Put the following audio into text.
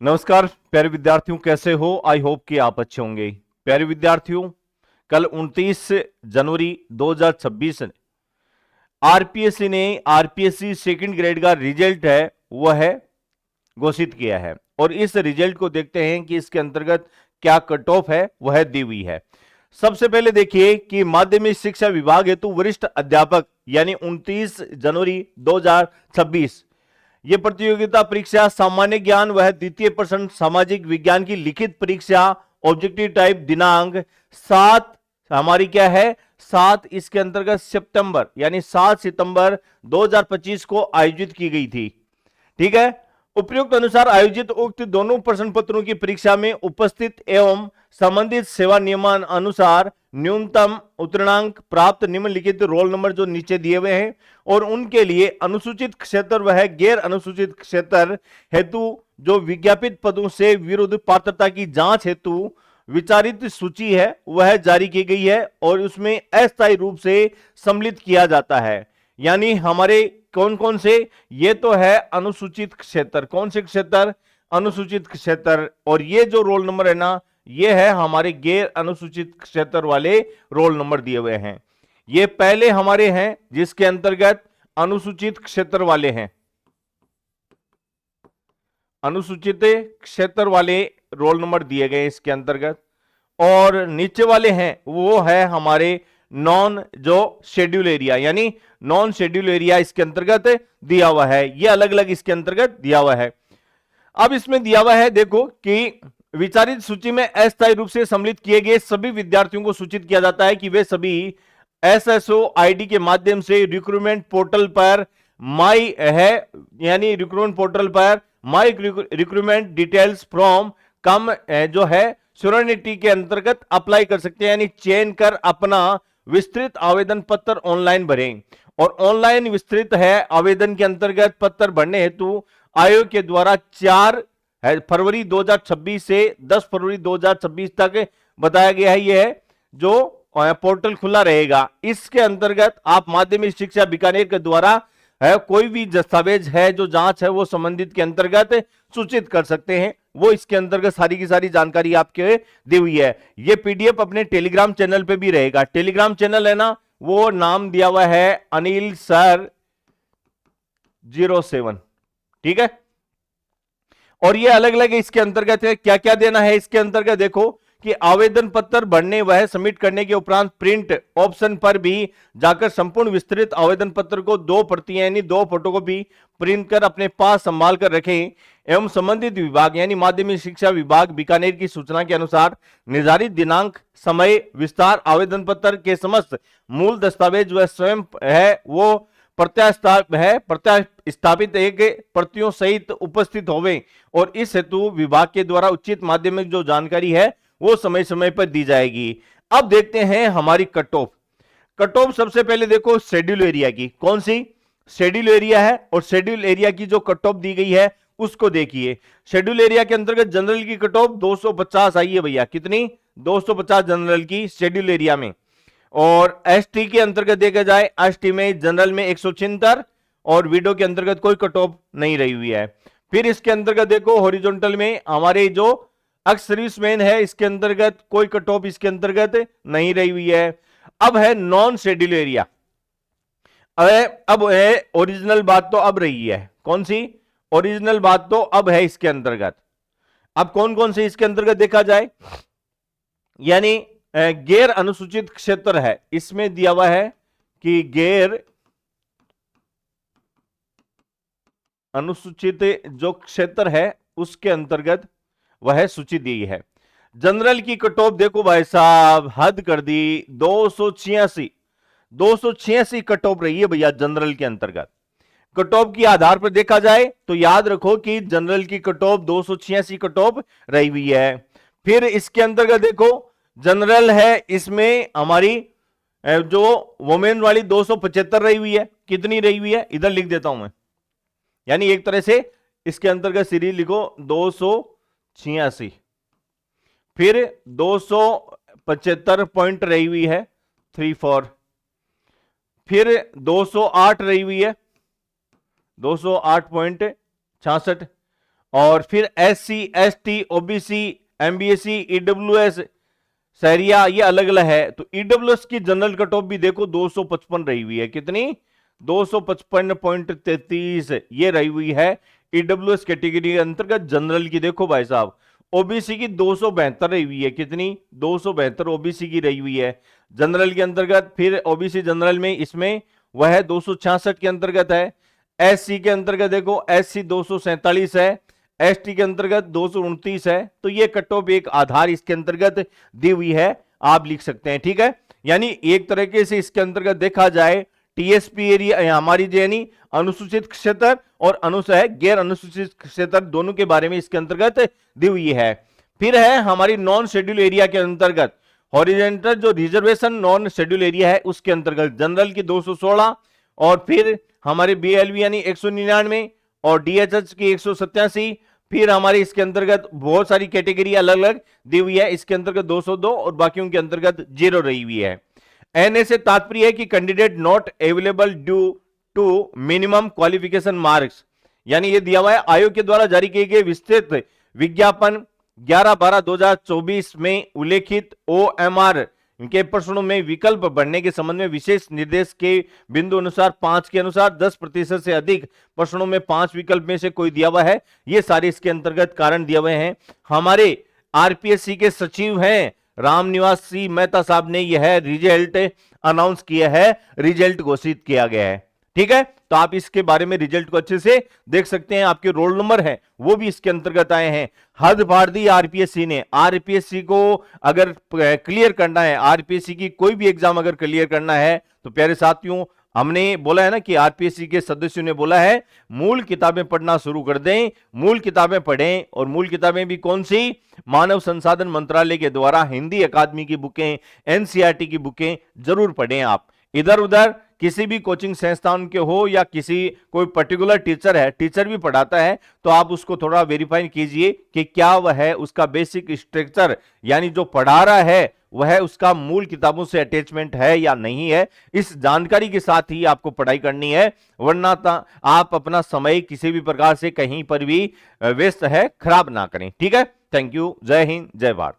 नमस्कार प्यारे विद्यार्थियों, कैसे हो? आई होप कि आप अच्छे होंगे। प्यारे विद्यार्थियों, कल 29 जनवरी 2026 आरपीएससी ने आरपीएससी सेकंड ग्रेड का रिजल्ट है वह है घोषित किया है। और इस रिजल्ट को देखते हैं कि इसके अंतर्गत क्या कट ऑफ है वह दी हुई है। सबसे पहले देखिए कि माध्यमिक शिक्षा विभाग हेतु वरिष्ठ अध्यापक यानी 29 जनवरी 2026 ये प्रतियोगिता परीक्षा सामान्य ज्ञान वह द्वितीय प्रश्न सामाजिक विज्ञान की लिखित परीक्षा ऑब्जेक्टिव टाइप दिनांक 7 हमारी क्या है 7 इसके अंतर्गत सितंबर यानी 7 सितंबर 2025 को आयोजित की गई थी। ठीक है। उपयुक्त अनुसार आयोजित उक्त दोनों प्रश्न पत्रों की परीक्षा में उपस्थित एवं संबंधित सेवा नियमान अनुसार न्यूनतम उत्तीर्णांक प्राप्त निम्नलिखित रोल नंबर जो नीचे दिए हुए हैं और उनके लिए अनुसूचित क्षेत्र वह गैर अनुसूचित क्षेत्र हेतु जो विज्ञापित पदों से विरुद्ध पात्रता की जांच हेतु विचारित सूची है वह जारी की गई है और उसमें अस्थायी रूप से सम्मिलित किया जाता है। यानी हमारे कौन कौन से, ये तो है अनुसूचित क्षेत्र। कौन से क्षेत्र? अनुसूचित क्षेत्र। और ये जो रोल नंबर है ना, ये है हमारे गैर अनुसूचित क्षेत्र वाले रोल नंबर दिए हुए हैं। ये पहले हमारे हैं जिसके अंतर्गत अनुसूचित क्षेत्र वाले हैं, अनुसूचित क्षेत्र वाले रोल नंबर दिए गए इसके अंतर्गत। और नीचे वाले हैं वो है हमारे नॉन जो शेड्यूल एरिया यानी नॉन शेड्यूल एरिया इसके अंतर्गत दिया हुआ है। ये अलग अलग इसके अंतर्गत दिया हुआ है। अब इसमें दिया हुआ है देखो कि विचारित सूची में अस्थायी रूप से सम्मिलित किए गए सभी विद्यार्थियों को सूचित किया जाता है कि वे सभी एसएसओ आईडी के माध्यम से रिक्रूटमेंट पोर्टल पर माई है यानी रिक्रूटमेंट पोर्टल पर माई रिक्रूटमेंट डिटेल्स फ्रॉम कम जो है श्योरिटी के अंतर्गत अप्लाई कर सकते हैं, यानी चयन कर अपना विस्तृत आवेदन पत्र ऑनलाइन भरें। और ऑनलाइन विस्तृत है आवेदन के अंतर्गत पत्र भरने हेतु आयोग के द्वारा 4 फरवरी 2026 से 10 फरवरी 2026 तक बताया गया है। यह जो पोर्टल खुला रहेगा। इसके अंतर्गत आप माध्यमिक शिक्षा बीकानेर के द्वारा है कोई भी दस्तावेज है जो जांच है वो संबंधित के अंतर्गत सूचित कर सकते हैं। वो इसके अंतर्गत सारी की सारी जानकारी आपके दी हुई है। ये पीडीएफ अपने टेलीग्राम चैनल पे भी रहेगा। टेलीग्राम चैनल है ना, वो नाम दिया हुआ है अनिल सर 07। ठीक है। और ये अलग अलग इसके अंतर्गत है। क्या क्या देना है इसके अंतर्गत देखो कि आवेदन पत्र भरने वह सबमिट करने के उपरांत प्रिंट ऑप्शन पर भी जाकर संपूर्ण विस्तृत आवेदन पत्र को 2 प्रतियां यानी 2 फोटोकॉपी प्रिंट कर अपने पास संभाल कर रखें एवं संबंधित विभाग यानी माध्यमिक शिक्षा विभाग बीकानेर की सूचना के अनुसार निर्धारित दिनांक समय विस्तार आवेदन पत्र के समस्त मूल दस्तावेज वह स्वयं है वो प्रत्यास्थापित एक प्रतियों सहित उपस्थित होवे और इस हेतु विभाग के द्वारा उचित माध्यमिक जो जानकारी है वो समय समय पर दी जाएगी। अब देखते हैं हमारी कट ऑफ। कट ऑफ सबसे पहले देखो शेड्यूल एरिया की, कौन सी शेड्यूल एरिया है और शेड्यूल एरिया की जो कट ऑफ दी गई है उसको देखिए। शेड्यूल एरिया के अंतर्गत जनरल की कट ऑफ 250 आई है भैया। कितनी? 250 जनरल की शेड्यूल एरिया में। और एसटी के अंतर्गत देखा जाए एसटी में जनरल में 176 और विडो के अंतर्गत कोई कट ऑफ नहीं रही हुई है। फिर इसके अंतर्गत देखो हॉरिजॉन्टल में हमारे जो एक्स सर्विसमैन है इसके अंतर्गत कोई कट ऑफ इसके अंतर्गत नहीं रही हुई है। अब है नॉन शेड्यूल एरिया। अब है ओरिजिनल बात तो अब रही है। कौन सी? ओरिजिनल बात तो अब है इसके अंतर्गत। अब कौन कौन से इसके अंतर्गत देखा जाए, यानी गैर अनुसूचित क्षेत्र है। इसमें दिया हुआ है कि गैर अनुसूचित जो क्षेत्र है उसके अंतर्गत वह सूची दी है। जनरल की कट ऑफ देखो भाई साहब हद कर दी, 286 कट ऑफ रही है भैया जनरल के अंतर्गत। कट ऑफ के आधार पर देखा जाए तो याद रखो कि जनरल की कट ऑफ 286 कट ऑफ रही हुई है। फिर इसके अंतर्गत देखो जनरल है, इसमें हमारी जो वुमेन वाली 275 रही हुई है। कितनी रही हुई है? इधर लिख देता हूं मैं, यानी एक तरह से इसके अंतर्गत सीरीज लिखो 286। फिर 275 पॉइंट रही हुई है 34। फिर 208 रही हुई है 208.66। और फिर SC ST OBC MBSC EWS Sahariya ये अलग अलग है। तो ईडब्ल्यूएस की जनरल कट ऑफ भी देखो 255 रही हुई है, कितनी 255.33 ये रही हुई है ईडब्ल्यूएस कैटेगरी के अंतर्गत जनरल की। देखो भाई साहब ओबीसी की 272 रही हुई है, कितनी 272 ओबीसी की रही हुई है जनरल के अंतर्गत। फिर ओबीसी जनरल में इसमें वह 266 के अंतर्गत है। एससी के अंतर्गत देखो एससी 247 है, एसटी के अंतर्गत 229 है। तो ये कट ऑफ एक आधार इसके अंतर्गत दी हुई है, आप लिख सकते हैं, ठीक है। यानी एक तरीके से इसके अंतर्गत देखा जाए टीएसपी एरिया हमारी यानी अनुसूचित क्षेत्र और गैर अनुसूचित क्षेत्र दोनों के बारे में इसके अंतर्गत दी हुई है। फिर है हमारी नॉन शेड्यूल एरिया के अंतर्गत हॉरिजॉन्टल जो रिजर्वेशन नॉन शेड्यूल एरिया है उसके अंतर्गत जनरल की 216 और फिर हमारे बीएलवी यानी 199 और डीएचएच की 187। फिर हमारे इसके अंतर्गत बहुत सारी कैटेगरी अलग अलग दी हुई है, इसके अंतर्गत 202 और बाकियों के अंतर्गत 0 रही हुई है। एनए से तात्पर्य है कि candidate not available due to minimum qualification marks, यानी ये दिया हुआ है आयोग के द्वारा जारी किए गए विस्तृत विज्ञापन 11/12/2024 में उल्लेखित ओएमआर इनके प्रश्नों में विकल्प बढ़ने के संबंध में विशेष निर्देश के बिंदु अनुसार 5 के अनुसार 10% से अधिक प्रश्नों में 5 विकल्प में से कोई दिया हुआ है। ये सारे इसके अंतर्गत कारण दिए हुए हैं। हमारे आरपीएससी के सचिव हैं रामनिवास सी मेहता साहब ने यह रिजल्ट अनाउंस किया है, रिजल्ट घोषित किया गया है, ठीक है। तो आप इसके बारे में रिजल्ट को अच्छे से देख सकते हैं, आपके रोल नंबर है वो भी इसके अंतर्गत आए हैं। हद फाड़ दी आरपीएससी ने। आरपीएससी को अगर क्लियर करना है, आरपीएससी की कोई भी एग्जाम अगर क्लियर करना है तो प्यारे साथियों हमने बोला है ना कि आरपीएससी के सदस्यों ने बोला है मूल किताबें पढ़ना शुरू कर दें, मूल किताबें पढ़ें। और मूल किताबें भी कौन सी? मानव संसाधन मंत्रालय के द्वारा हिंदी अकादमी की बुकें, एनसीईआरटी की बुकें जरूर पढ़ें। आप इधर उधर किसी भी कोचिंग संस्थान के हो या किसी कोई पर्टिकुलर टीचर है, टीचर भी पढ़ाता है तो आप उसको थोड़ा वेरीफाई कीजिए कि क्या वह है उसका बेसिक स्ट्रक्चर, यानी जो पढ़ा रहा है वह उसका मूल किताबों से अटैचमेंट है या नहीं है। इस जानकारी के साथ ही आपको पढ़ाई करनी है, वरना आप अपना समय किसी भी प्रकार से कहीं पर भी व्यस्त है खराब ना करें, ठीक है। Thank you. जय हिंद, जय भारत।